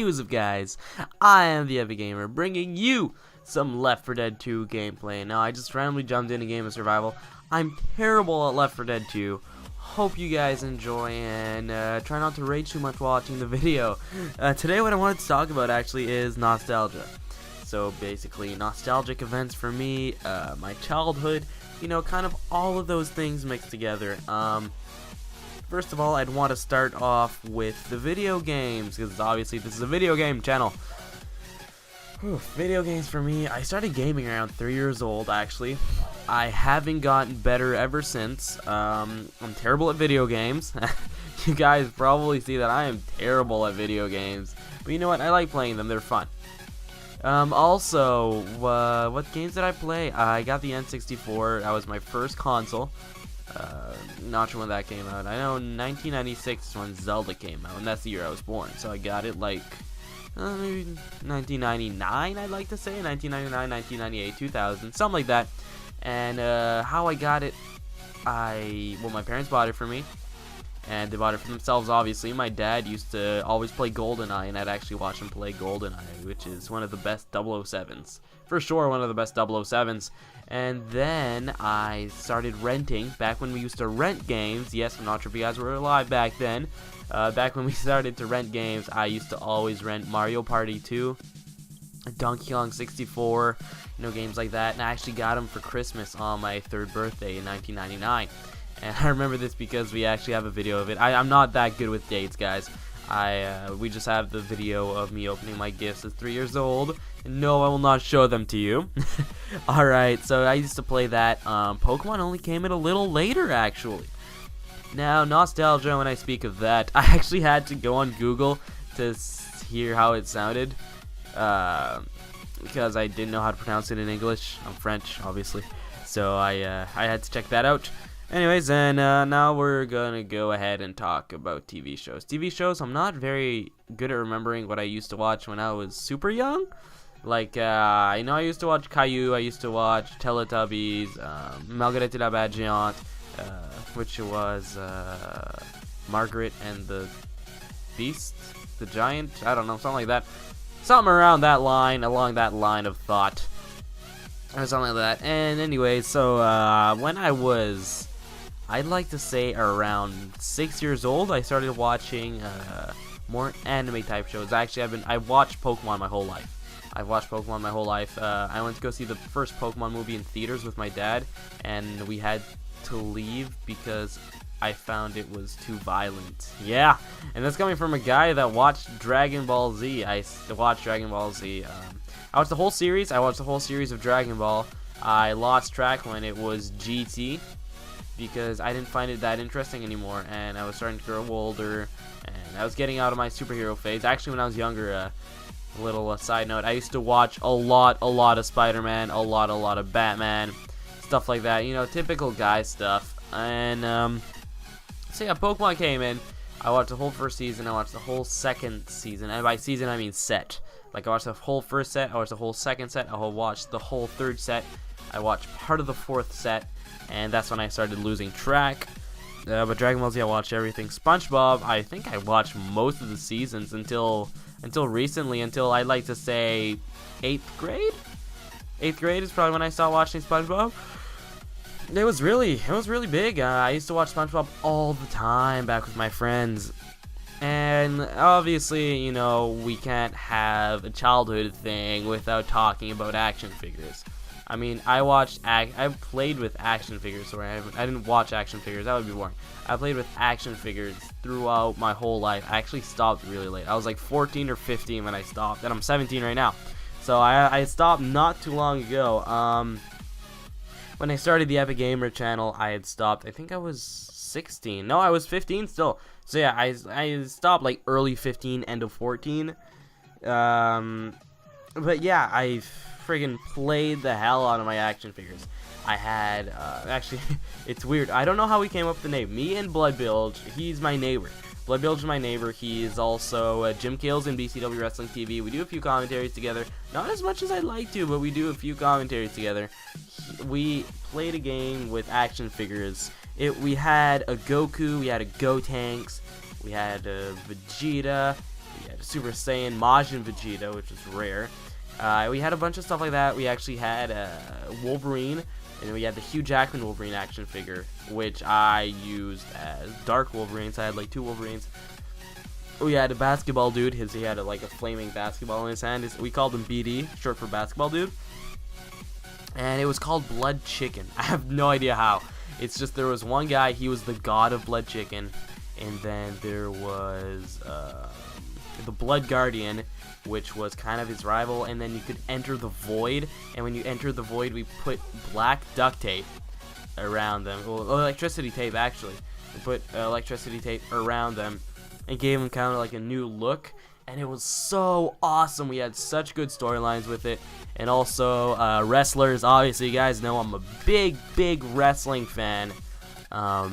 is up, guys? I am the Epic Gamer, bringing you some Left 4 Dead 2 gameplay. Now, I just randomly jumped in a game of survival. I'm terrible at Left 4 Dead 2. Hope you guys enjoy, and try not to rage too much while watching the video. Today, what I wanted to talk about actually is nostalgia. So basically, nostalgic events for me, my childhood, you know, kind of all of those things mixed together. First of all, I'd want to start off with the video games, because obviously this is a video game channel. Video games for me, I started gaming around 3 years old, actually. I haven't gotten better ever since. I'm terrible at video games. You guys probably see that I am terrible at video games. But you know what? I like playing them. They're fun. Also, what games did I play? I got the N64. That was my first console. Not sure when that came out. I know 1996 is when Zelda came out, and that's the year I was born. So I got it like maybe 1999, I'd like to say. 1999, 1998, 2000, something like that. And how I got it, well, my parents bought it for me, and they bought it for themselves, obviously. My dad used to always play GoldenEye, and I'd actually watch him play GoldenEye, which is one of the best 007s. For sure, one of the best 007s. And then I started renting, back when we used to rent games. Yes, I'm not sure if you guys were alive back then. Back when we started to rent games, I used to always rent Mario Party 2, Donkey Kong 64, you know, games like that. And I actually got them for Christmas on my 3rd birthday in 1999. And I remember this because we actually have a video of it. I'm not that good with dates, guys. We just have the video of me opening my gifts at 3 years old. And no, I will not show them to you. Alright, so I used to play that. Pokemon only came in a little later, actually. Now, nostalgia, when I speak of that, I actually had to go on Google to hear how it sounded. Because I didn't know how to pronounce it in English. I'm French, obviously. So I had to check that out. Anyways, and now we're gonna go ahead and talk about TV shows. TV shows, I'm not very good at remembering what I used to watch when I was super young. Like, I know I used to watch Caillou, I used to watch Teletubbies, Marguerite et la Bête Géante, which was Margaret and the Beast, the Giant, I don't know, something like that. Something around that line, along that line of thought. Or something like that. And anyway, so when I was, I'd like to say around 6 years old, I started watching more anime type shows. Actually, I've watched Pokemon my whole life. I've watched Pokemon my whole life. I went to go see the first Pokemon movie in theaters with my dad, and we had to leave because I found it was too violent. Yeah, and that's coming from a guy that watched Dragon Ball Z. I watched Dragon Ball Z. I watched the whole series. I watched the whole series of Dragon Ball. I lost track when it was GT because I didn't find it that interesting anymore, and I was starting to grow older, and I was getting out of my superhero phase. Actually, when I was younger, a little side note, I used to watch a lot of Spider-Man, a lot of Batman, stuff like that. You know, typical guy stuff. And so yeah, Pokemon came in. I watched the whole first season. I watched the whole second season, and by season I mean set. Like, I watched the whole first set, I watched the whole second set, I watched the whole third set, I watched part of the fourth set, and that's when I started losing track. But Dragon Ball Z, I watched everything. SpongeBob, I think I watched most of the seasons until recently, until I'd like to say 8th grade? 8th grade is probably when I stopped watching SpongeBob. It was really big. I used to watch SpongeBob all the time back with my friends. And obviously, you know, we can't have a childhood thing without talking about action figures. I mean, I played with action figures, so I didn't watch action figures, that would be boring. I played with action figures throughout my whole life. I actually stopped really late. I was like 14 or 15 when I stopped, and I'm 17 right now. So I stopped not too long ago. When I started the Epic Gamer channel, I had stopped, I think I was 16. No, I was 15 still. So yeah, I stopped like early 15, end of 14. But yeah, I friggin' played the hell out of my action figures. I had, actually, it's weird. I don't know how we came up with the name. Me and Bloodbilge, he's my neighbor. Bloodbilge is my neighbor. He is also Jim Kills in BCW Wrestling TV. We do a few commentaries together. Not as much as I'd like to, but we do a few commentaries together. We played a game with action figures. We had a Goku, we had a Gotenks, we had a Vegeta, we had Super Saiyan Majin Vegeta, which is rare. We had a bunch of stuff like that. We actually had Wolverine, and we had the Hugh Jackman Wolverine action figure, which I used as Dark Wolverine. So I had like 2 Wolverines. We had a basketball dude. He had like a flaming basketball in his hand. We called him BD, short for basketball dude. And it was called Blood Chicken. I have no idea how. It's just there was one guy. He was the god of Blood Chicken, and then there was the Blood Guardian, which was kind of his rival, and then you could enter the Void, and when you enter the Void, we put black duct tape around them, well, electricity tape actually. We put electricity tape around them and gave them kind of like a new look, and it was so awesome. We had such good storylines with it, and also wrestlers. Obviously, you guys know I'm a big wrestling fan. I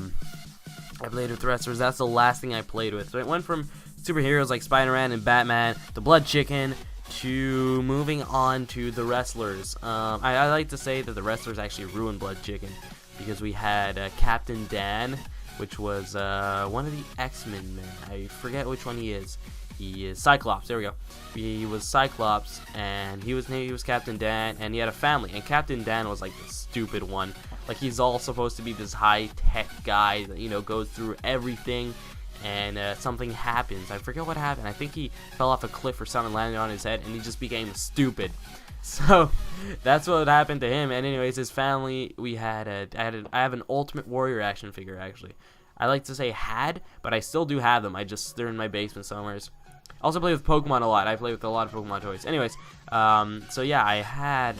played with wrestlers. That's the last thing I played with. So it went from superheroes like Spider-Man and Batman, the Blood Chicken, to moving on to the wrestlers. I like to say that the wrestlers actually ruined Blood Chicken, because we had Captain Dan, which was one of the X-Men men. I forget which one he is. He is Cyclops. There we go. He was Cyclops, and he was Captain Dan, and he had a family. And Captain Dan was like the stupid one. Like, he's all supposed to be this high-tech guy that, you know, goes through everything. And something happens. I forget what happened. I think he fell off a cliff or something, landed on his head, and he just became stupid. So that's what happened to him. And anyways, his family. I have an Ultimate Warrior action figure actually. I like to say had, but I still do have them. They're in my basement somewhere. I also play with Pokemon a lot. I play with a lot of Pokemon toys. Anyways, so yeah, I had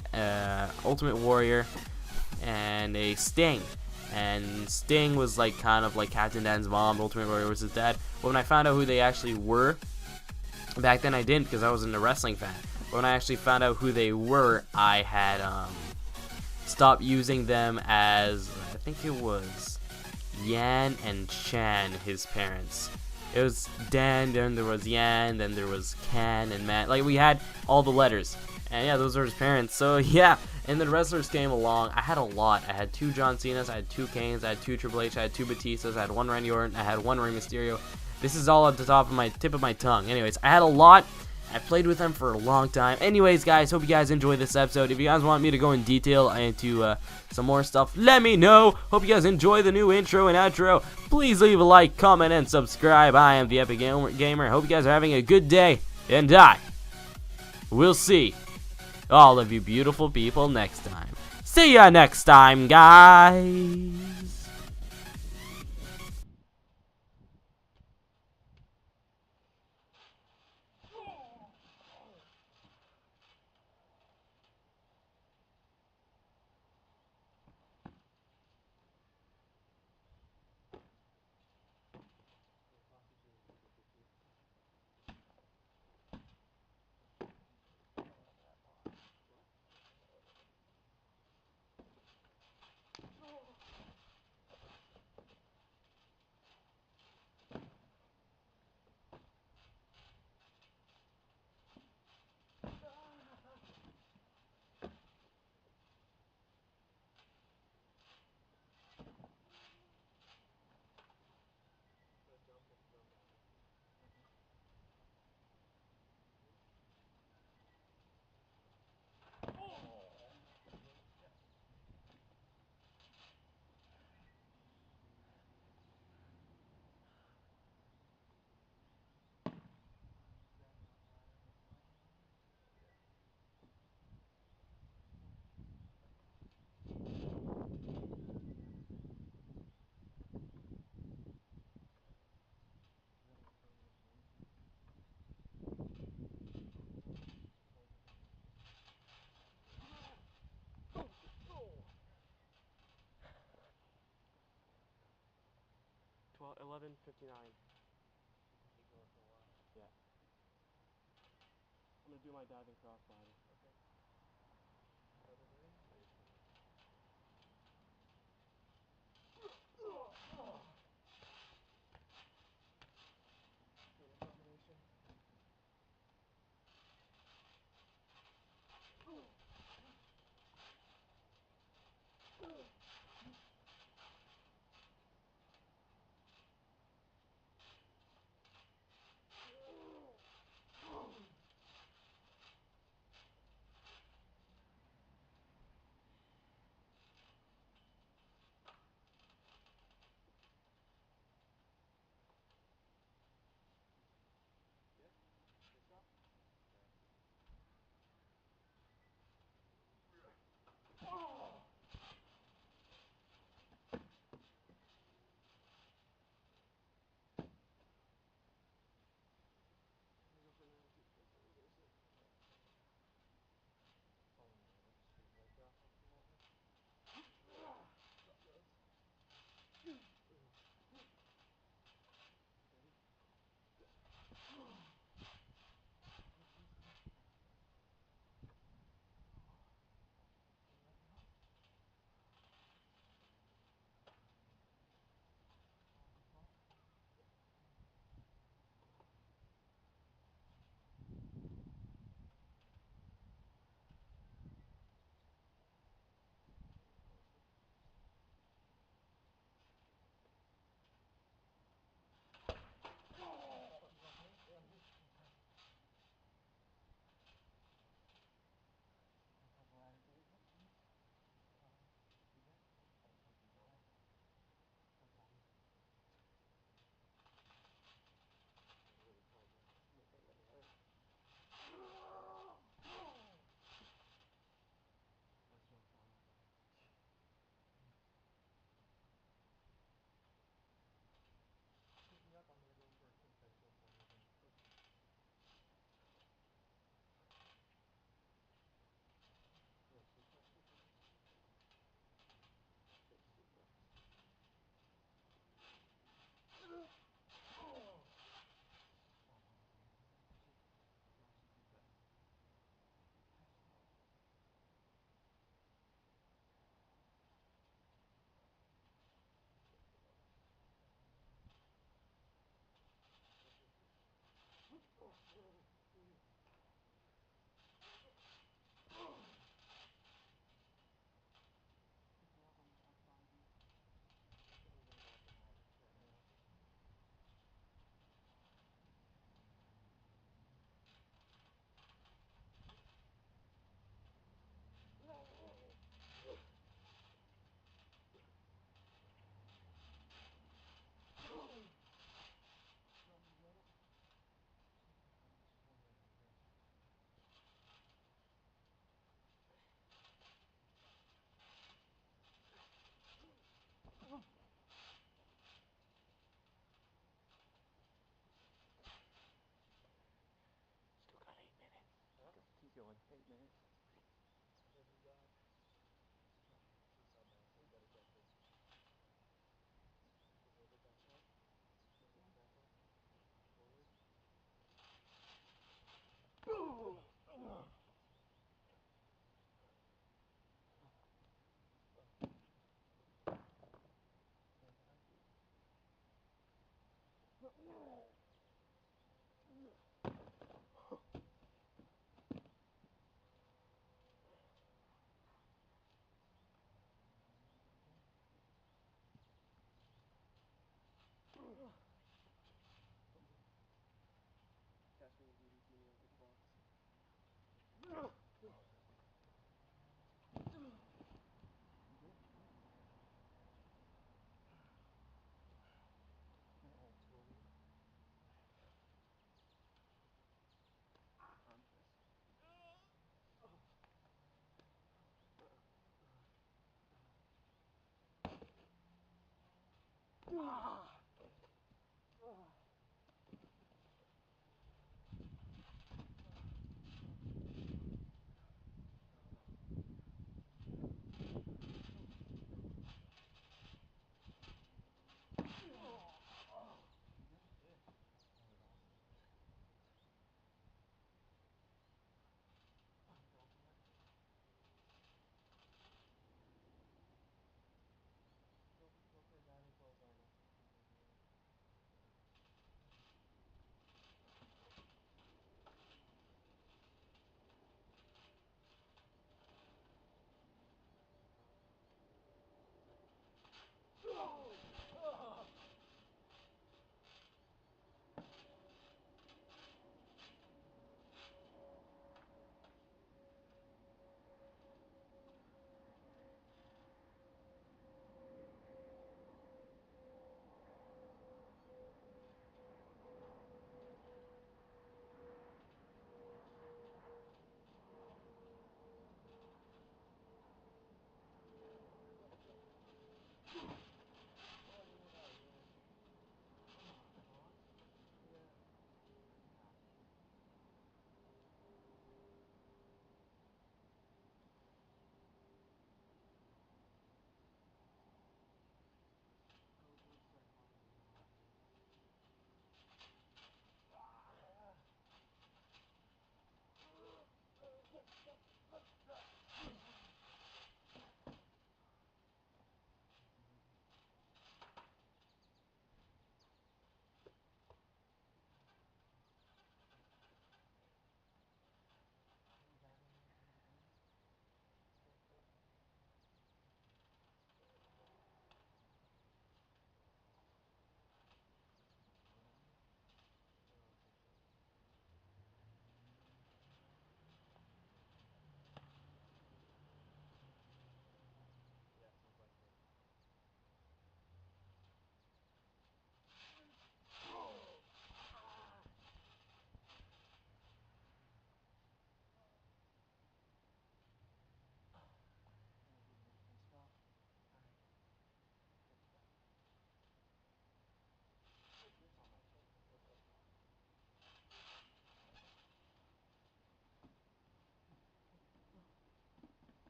Ultimate Warrior and a Sting. And Sting was like kind of like Captain Dan's mom. Ultimate Warrior was his dad. But when I found out who they actually were, back then I didn't, because I wasn't a wrestling fan. But when I actually found out who they were, I had stopped using them as, I think it was Yan and Chan, his parents. It was Dan, then there was Yan, then there was Can and Matt. Like, we had all the letters. And yeah, those were his parents. So yeah, and then wrestlers came along. I had a lot. I had 2 John Cenas, I had 2 Kanes, I had 2 Triple H, I had 2 Batistas, I had 1 Randy Orton, I had 1 Rey Mysterio. This is all at the tip of my tongue. Anyways, I had a lot. I played with them for a long time. Anyways, guys, hope you guys enjoyed this episode. If you guys want me to go in detail into some more stuff, let me know. Hope you guys enjoy the new intro and outro. Please leave a like, comment, and subscribe. I am the Epic Gamer. Hope you guys are having a good day, and I will see all of you beautiful people next time. See ya next time, guys. Well, 11:59. Yeah. I'm gonna do my diving crossbody.